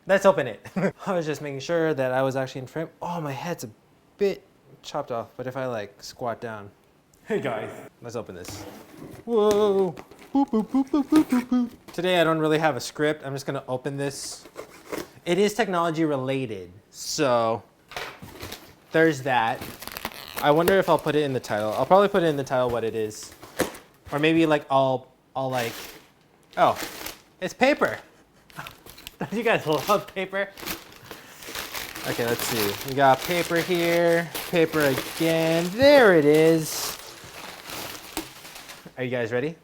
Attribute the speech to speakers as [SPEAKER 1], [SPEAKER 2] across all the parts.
[SPEAKER 1] Let's open it. I was just making sure that I was actually in frame. Oh, my head's a bit chopped off, but if I like squat down. Hey guys, let's open this. Whoa. Boop, boop, boop, boop, boop, boop, boop. Today I don't really have a script. I'm just gonna open this. It is technology related, so there's that. I wonder if I'll put it in the title. I'll probably put it in the title what it is. Or maybe like I'll like, oh, it's paper. Don't you guys love paper? Okay, let's see. We got paper here, paper again. There it is. Are you guys ready?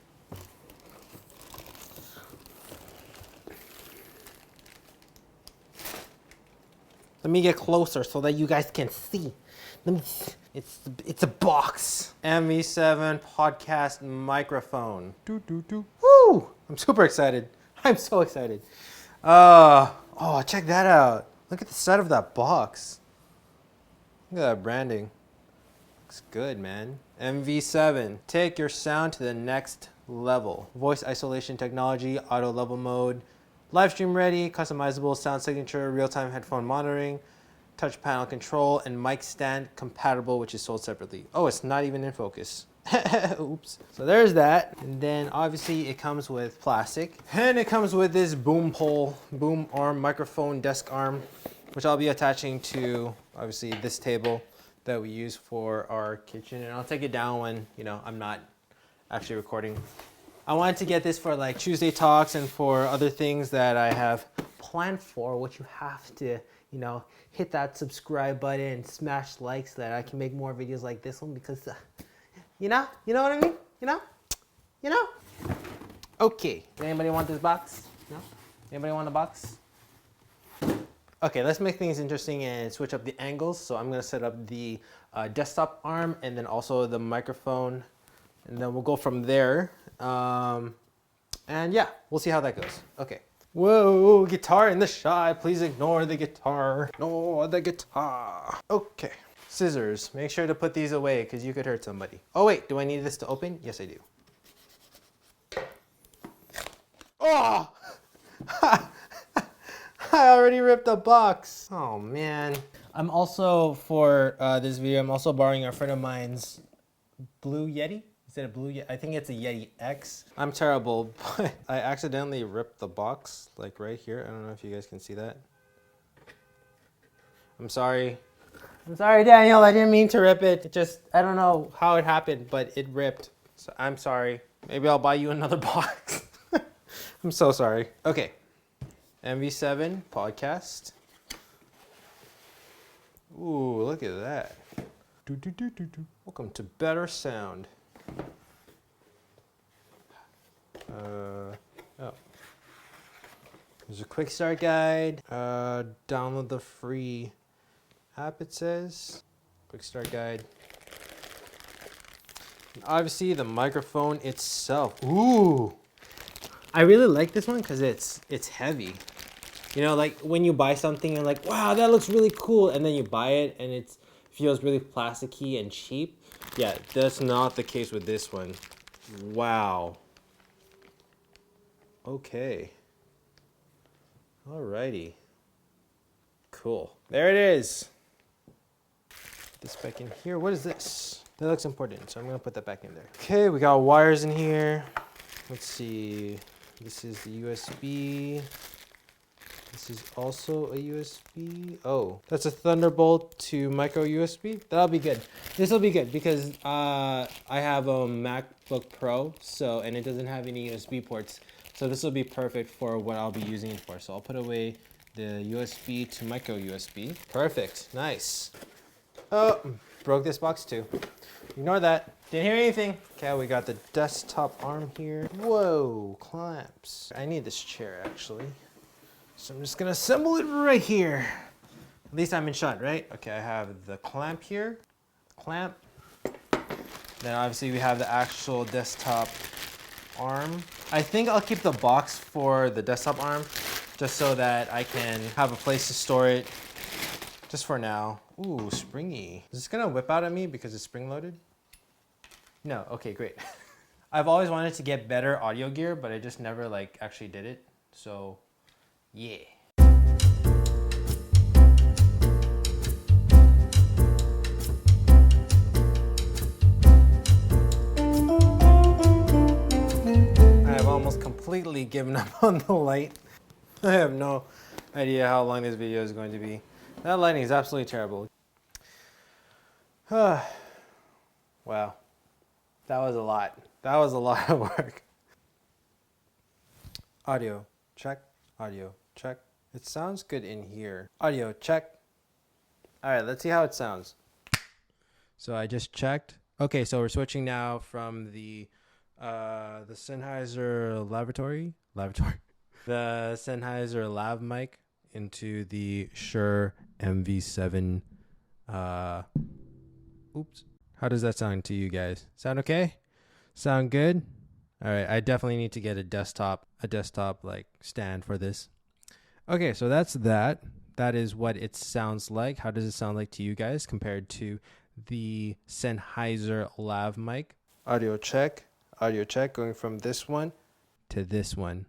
[SPEAKER 1] Let me get closer so that you guys can see. It's a box. MV7 podcast microphone. Woo! I'm super excited. I'm so excited. Oh, check that out. Look at the side of that box. Look at that branding. Looks good, man. MV7. Take your sound to the next level. Voice isolation technology, auto level mode, live stream ready, customizable sound signature, real-time headphone monitoring, touch panel control, and mic stand compatible, which is sold separately. Oh, it's not even in focus. Oops. So there's that. And then obviously it comes with plastic. And it comes with this boom pole, boom arm, microphone desk arm, which I'll be attaching to obviously this table that we use for our kitchen. And I'll take it down when, you know, I'm not actually recording. I wanted to get this for like Tuesday talks and for other things that I have planned for, which you have to, you know, hit that subscribe button and smash likes so that I can make more videos like this one because, you know what I mean? You know? Okay, anybody want this box? No? Anybody want a box? Okay, let's make things interesting and switch up the angles. So I'm gonna set up the desktop arm and then also the microphone, and then we'll go from there. And yeah, we'll see how that goes. Okay. Whoa, guitar in the shot. Please ignore the guitar. No, the guitar. Okay. Scissors. Make sure to put these away because you could hurt somebody. Oh wait, do I need this to open? Yes, I do. Oh! I already ripped the box. Oh man. I'm also, for this video, I'm also borrowing a friend of mine's blue Yeti. Is it a blue Yeti? I think it's a Yeti X. I'm terrible, but I accidentally ripped the box, like right here. I don't know if you guys can see that. I'm sorry. I'm sorry, Daniel. I didn't mean to rip it. It just, I don't know how it happened, but it ripped. So I'm sorry. Maybe I'll buy you another box. I'm so sorry. Okay. MV7 podcast. Ooh, look at that. Welcome to better sound. Oh. There's a quick start guide. Download the free app, it says. Quick start guide. And obviously the microphone itself. Ooh. I really like this one because it's heavy. You know, like when you buy something, you're like, wow, that looks really cool. And then you buy it and it feels really plasticky and cheap. Yeah, that's not the case with this one. Wow. Okay. Alrighty. Cool. There it is. Put this back in here. What is this? That looks important, so I'm gonna put that back in there. Okay, we got wires in here. Let's see. This is the USB. This is also a USB. Oh, that's a Thunderbolt to micro USB. That'll be good. This will be good because I have a MacBook Pro, so, and it doesn't have any USB ports. So this will be perfect for what I'll be using it for. So I'll put away the USB to micro USB. Perfect, nice. Oh, broke this box too. Ignore that. Didn't hear anything. Okay, we got the desktop arm here. Whoa, clamps. I need this chair actually. So I'm just gonna assemble it right here. At least I'm in shot, right? Okay, I have the clamp here. Clamp. Then obviously we have the actual desktop arm. I think I'll keep the box for the desktop arm just so that I can have a place to store it just for now. Ooh, springy. Is this gonna whip out at me because it's spring loaded? No, okay, great. I've always wanted to get better audio gear, but I just never like actually did it. So yeah. completely given up on the light. I have no idea how long this video is going to be. That lighting is absolutely terrible. Wow. That was a lot. That was a lot of work. Audio check. Audio check. It sounds good in here. Audio check. All right, let's see how it sounds. So I just checked. Okay, so we're switching now from the Sennheiser Lavalier, the Sennheiser Lav mic into the Shure MV7. Oops. How does that sound to you guys? Sound okay? Sound good? All right, I definitely need to get a desktop like stand for this. Okay, so that's that. That is what it sounds like. How does it sound like to you guys compared to the Sennheiser Lav mic? Audio check, going from this one to this one.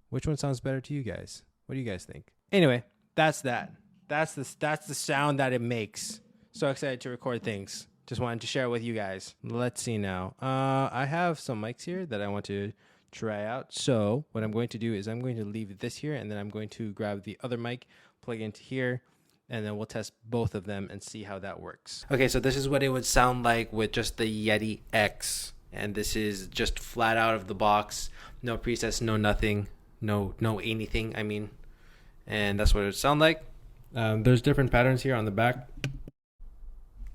[SPEAKER 1] Which one sounds better to you guys? What do you guys think? Anyway, that's that. That's the sound that it makes. So excited to record things. Just wanted to share it with you guys. Let's see now. I have some mics here that I want to try out. So what I'm going to do is I'm going to leave this here, and then I'm going to grab the other mic, plug it into here, and then we'll test both of them and see how that works. Okay, so this is what it would sound like with just the Yeti X. And this is just flat out of the box. No presets, no nothing, no anything, I mean. And that's what it would sound like. There's different patterns here on the back.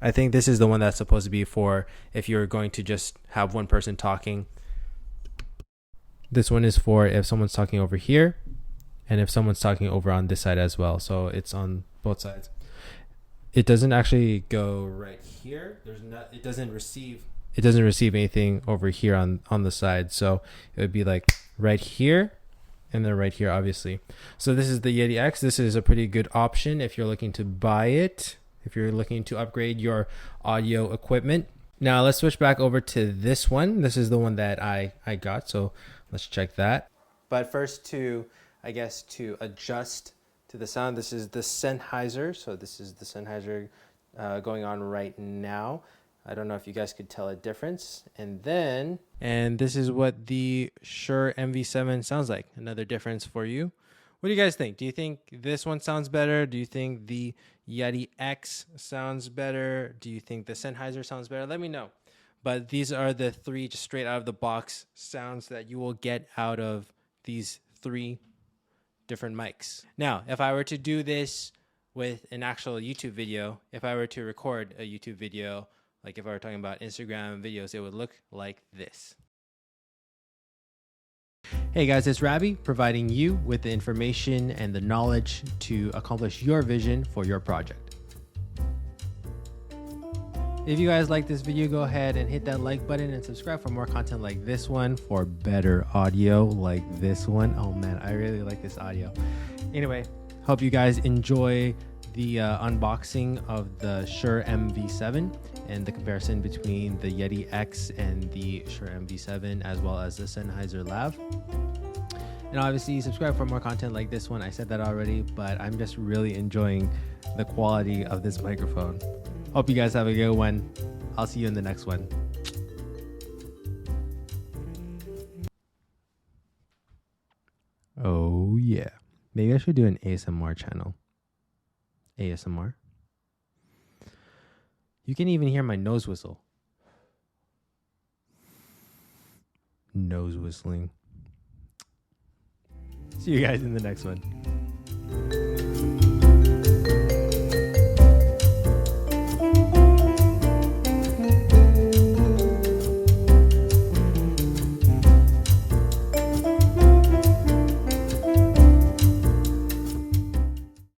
[SPEAKER 1] I think this is the one that's supposed to be for if you're going to just have one person talking. This one is for if someone's talking over here and if someone's talking over on this side as well. So it's on both sides. It doesn't actually go right here. It doesn't receive anything over here on the side. So it would be like right here and then right here, obviously. So this is the Yeti X. This is a pretty good option if you're looking to buy it, if you're looking to upgrade your audio equipment. Now let's switch back over to this one. This is the one that I got. So let's check that. But first to adjust to the sound, this is the Sennheiser. So this is the Sennheiser going on right now. I don't know if you guys could tell a difference. And this is what the Shure MV7 sounds like. Another difference for you. What do you guys think? Do you think this one sounds better? Do you think the Yeti X sounds better? Do you think the Sennheiser sounds better? Let me know. But these are the three just straight out of the box sounds that you will get out of these three different mics. Now, if I were to do this with an actual YouTube video, if I were to record a YouTube video, like if I were talking about Instagram videos, it would look like this. Hey guys, it's Ravi providing you with the information and the knowledge to accomplish your vision for your project. If you guys like this video, go ahead and hit that like button and subscribe for more content like this one, for better audio like this one. Oh man, I really like this audio. Anyway, hope you guys enjoy the unboxing of the Shure MV7 and the comparison between the Yeti X and the Shure MV7 as well as the Sennheiser Lav. And obviously subscribe for more content like this one. I said that already, but I'm just really enjoying the quality of this microphone. Hope you guys have a good one. I'll see you in the next one. Oh yeah. Maybe I should do an ASMR channel. ASMR. You can even hear my nose whistle. Nose whistling. See you guys in the next one.